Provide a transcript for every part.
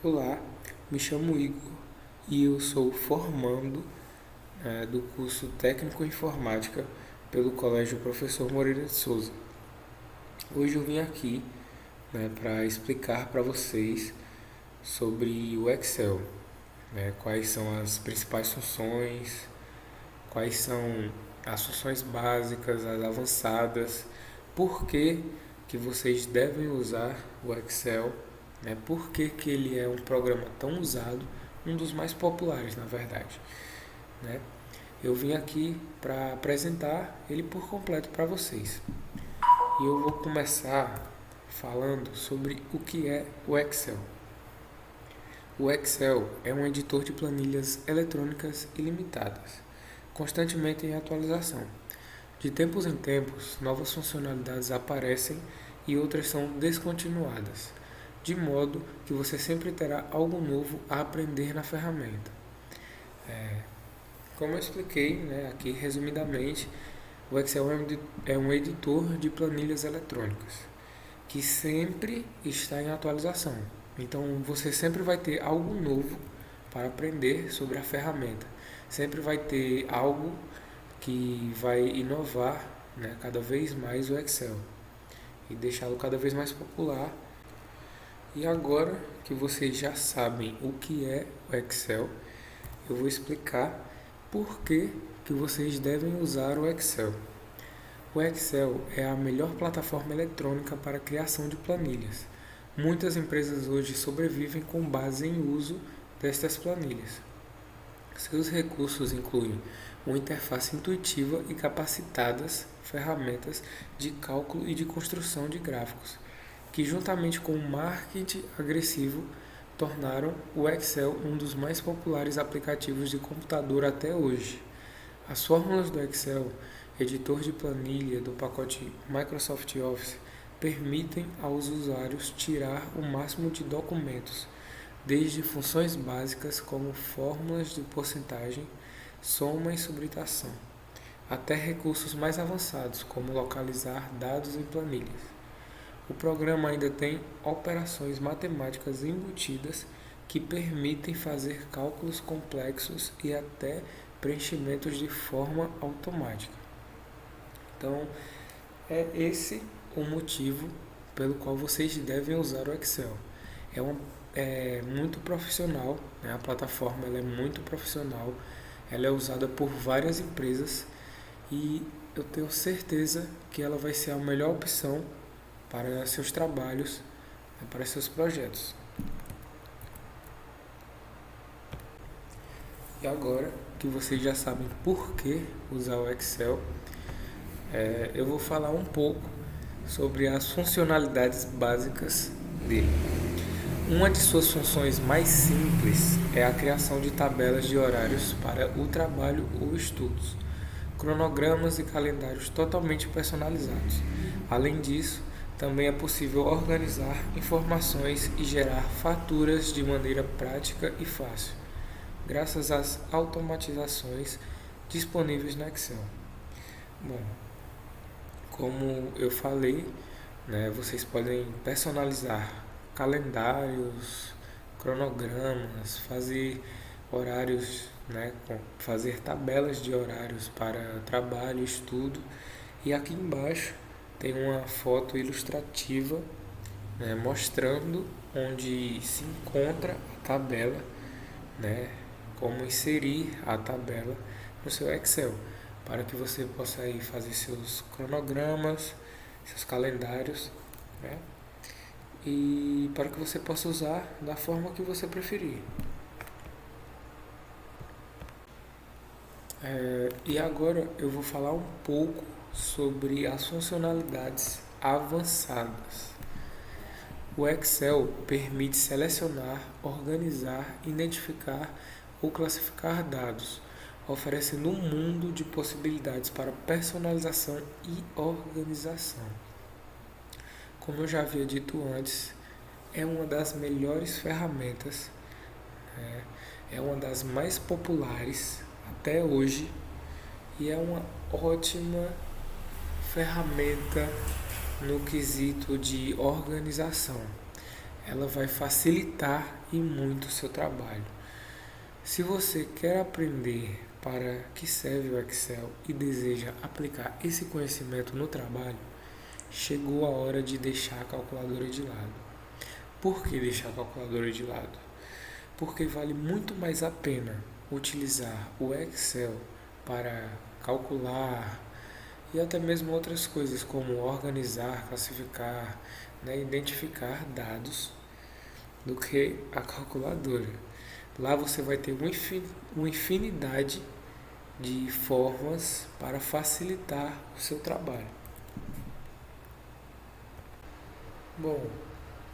Olá, me chamo Igor e eu sou formando do curso Técnico em Informática pelo Colégio Professor Moreira de Souza. Hoje eu vim aqui para explicar para vocês sobre o Excel, quais são as principais funções, quais são as funções básicas, as avançadas, por que vocês devem usar o Excel, por que ele é um programa tão usado, um dos mais populares, na verdade. Né? Eu vim aqui para apresentar ele por completo para vocês. E eu vou começar falando sobre o que é o Excel. O Excel é um editor de planilhas eletrônicas ilimitadas, constantemente em atualização. De tempos em tempos, novas funcionalidades aparecem e outras são descontinuadas, de modo que você sempre terá algo novo a aprender na ferramenta. Como eu expliquei aqui resumidamente, o Excel é um editor de planilhas eletrônicas que sempre está em atualização. Então você sempre vai ter algo novo para aprender sobre a ferramenta. Sempre vai ter algo que vai inovar cada vez mais o Excel e deixá-lo cada vez mais popular. E agora que vocês já sabem o que é o Excel, eu vou explicar por que vocês devem usar o Excel. O Excel é a melhor plataforma eletrônica para a criação de planilhas. Muitas empresas hoje sobrevivem com base em uso destas planilhas. Seus recursos incluem uma interface intuitiva e capacitadas ferramentas de cálculo e de construção de gráficos, que juntamente com o marketing agressivo tornaram o Excel um dos mais populares aplicativos de computador até hoje. As fórmulas do Excel, editor de planilha do pacote Microsoft Office, permitem aos usuários tirar o máximo de documentos, desde funções básicas como fórmulas de porcentagem, soma e subtração, até recursos mais avançados como localizar dados em planilhas. O programa ainda tem operações matemáticas embutidas que permitem fazer cálculos complexos e até preenchimentos de forma automática. Então, é esse o motivo pelo qual vocês devem usar o Excel. É muito profissional, a plataforma ela é muito profissional, ela é usada por várias empresas e eu tenho certeza que ela vai ser a melhor opção para seus trabalhos, para seus projetos. E agora que vocês já sabem por que usar o Excel, eu vou falar um pouco sobre as funcionalidades básicas dele. Uma de suas funções mais simples é a criação de tabelas de horários para o trabalho ou estudos, cronogramas e calendários totalmente personalizados. Além disso, também é possível organizar informações e gerar faturas de maneira prática e fácil, graças às automatizações disponíveis no Excel. Bom, como eu falei, vocês podem personalizar calendários, cronogramas, fazer horários, fazer tabelas de horários para trabalho e estudo. E aqui embaixo tem uma foto ilustrativa mostrando onde se encontra a tabela, como inserir a tabela no seu Excel, para que você possa aí fazer seus cronogramas, seus calendários, e para que você possa usar da forma que você preferir. E agora eu vou falar um pouco sobre as funcionalidades avançadas. O Excel permite selecionar, organizar, identificar ou classificar dados, oferecendo um mundo de possibilidades para personalização e organização. Como eu já havia dito antes, é uma das melhores ferramentas, é uma das mais populares até hoje e é uma ótima ferramenta no quesito de organização. ela vai facilitar e muito o seu trabalho. Se você quer aprender para que serve o Excel e deseja aplicar esse conhecimento no trabalho, chegou a hora de deixar a calculadora de lado. Por que deixar a calculadora de lado? Porque vale muito mais a pena utilizar o Excel para calcular e até mesmo outras coisas como organizar, classificar, né, identificar dados do que a calculadora. Lá você vai ter uma infinidade de formas para facilitar o seu trabalho. Bom,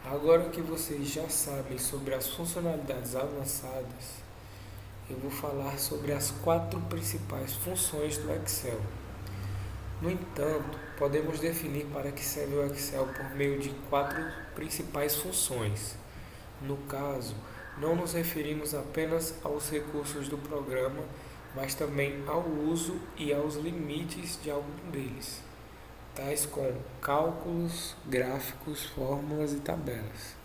agora que vocês já sabem sobre as funcionalidades avançadas, eu vou falar sobre as 4 principais funções do Excel. No entanto, podemos definir para que serve o Excel por meio de 4 principais funções. No caso, não nos referimos apenas aos recursos do programa, mas também ao uso e aos limites de algum deles, tais como cálculos, gráficos, fórmulas e tabelas.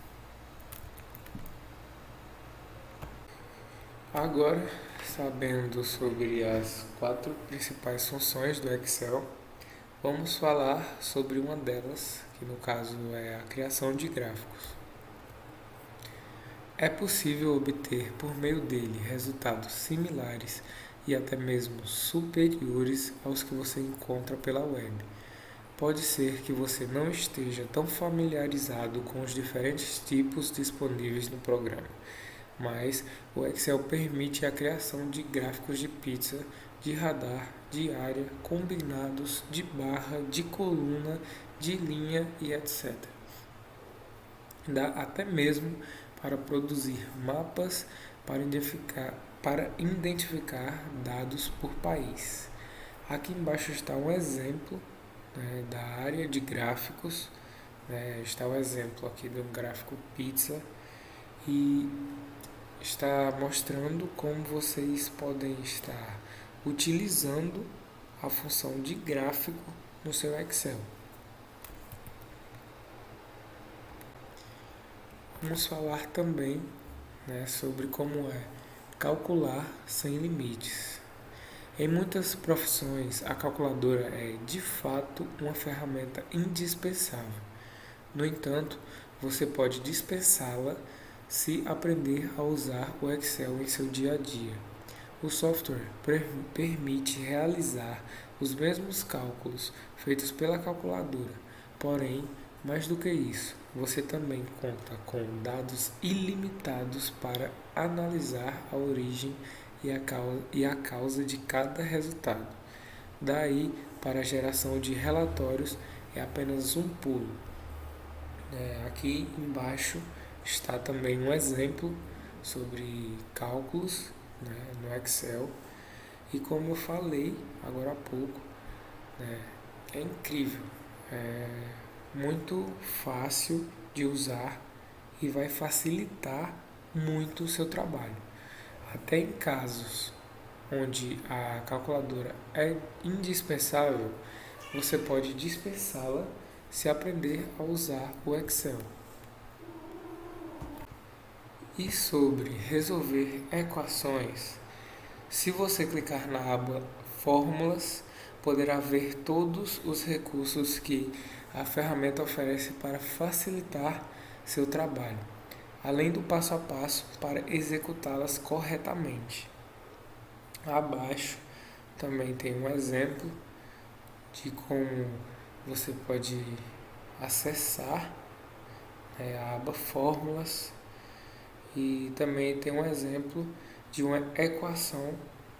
Agora, sabendo sobre as 4 principais funções do Excel, vamos falar sobre uma delas, que no caso é a criação de gráficos. É possível obter por meio dele resultados similares e até mesmo superiores aos que você encontra pela web. Pode ser que você não esteja tão familiarizado com os diferentes tipos disponíveis no programa, mas o Excel permite a criação de gráficos de pizza, de radar, de área, combinados, de barra, de coluna, de linha e etc. Dá até mesmo para produzir mapas para identificar dados por país. Aqui embaixo está um exemplo, né, da área de gráficos, né, está o exemplo aqui de um gráfico pizza e está mostrando como vocês podem estar utilizando a função de gráfico no seu Excel. Vamos falar também, né, sobre como é calcular sem limites. Em muitas profissões, a calculadora é de fato uma ferramenta indispensável. No entanto, você pode dispensá-la se aprender a usar o Excel em seu dia a dia. O software permite realizar os mesmos cálculos feitos pela calculadora, porém, mais do que isso, você também conta com dados ilimitados para analisar a origem e a causa de cada resultado. Daí, para a geração de relatórios, é apenas um pulo. Aqui embaixo está também um exemplo sobre cálculos, né, no Excel. E como eu falei agora há pouco, né, é incrível. Muito fácil de usar e vai facilitar muito o seu trabalho. Até em casos onde a calculadora é indispensável, você pode dispensá-la se aprender a usar o Excel. E sobre resolver equações, se você clicar na aba Fórmulas, poderá ver todos os recursos que a ferramenta oferece para facilitar seu trabalho, além do passo a passo para executá-las corretamente. Abaixo também tem um exemplo de como você pode acessar, a aba Fórmulas, e também tem um exemplo de uma equação,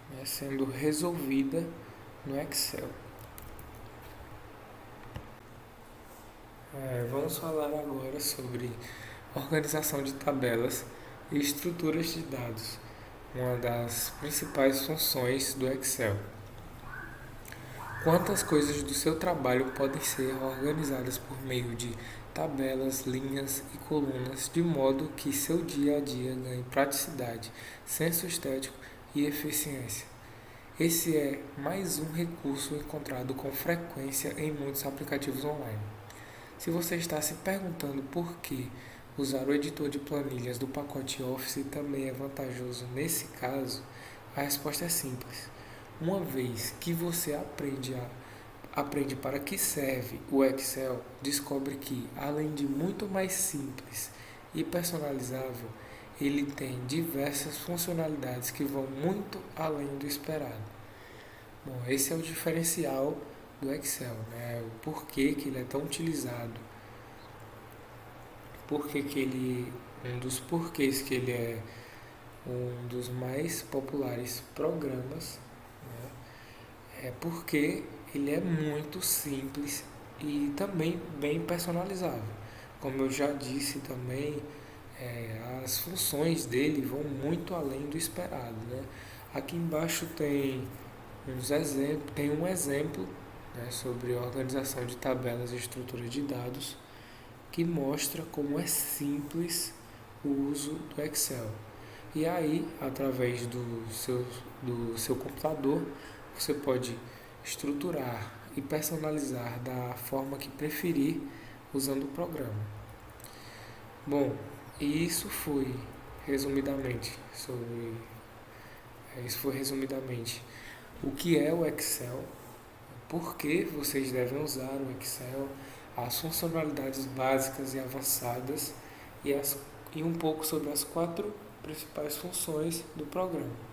né, sendo resolvida no Excel. Vamos falar agora sobre organização de tabelas e estruturas de dados, uma das principais funções do Excel. Quantas coisas do seu trabalho podem ser organizadas por meio de tabelas, linhas e colunas, de modo que seu dia a dia ganhe praticidade, senso estético e eficiência. Esse é mais um recurso encontrado com frequência em muitos aplicativos online. Se você está se perguntando por que usar o editor de planilhas do pacote Office também é vantajoso nesse caso? A resposta é simples. Uma vez que você aprende para que serve o Excel, descobre que, além de muito mais simples e personalizável, ele tem diversas funcionalidades que vão muito além do esperado. Bom, esse é o diferencial do Excel, né? O porquê que ele é tão utilizado, um dos porquês que ele é um dos mais populares programas, né? É porque ele é muito simples e também bem personalizável. Como eu já disse também, as funções dele vão muito além do esperado, né? Aqui embaixo tem um exemplo, né, sobre organização de tabelas e estrutura de dados que mostra como é simples o uso do Excel. E aí, através do seu computador, você pode estruturar e personalizar da forma que preferir usando o programa. Bom, e isso foi resumidamente o que é o Excel, por que vocês devem usar o Excel, as funcionalidades básicas e avançadas e um pouco sobre as 4 principais funções do programa.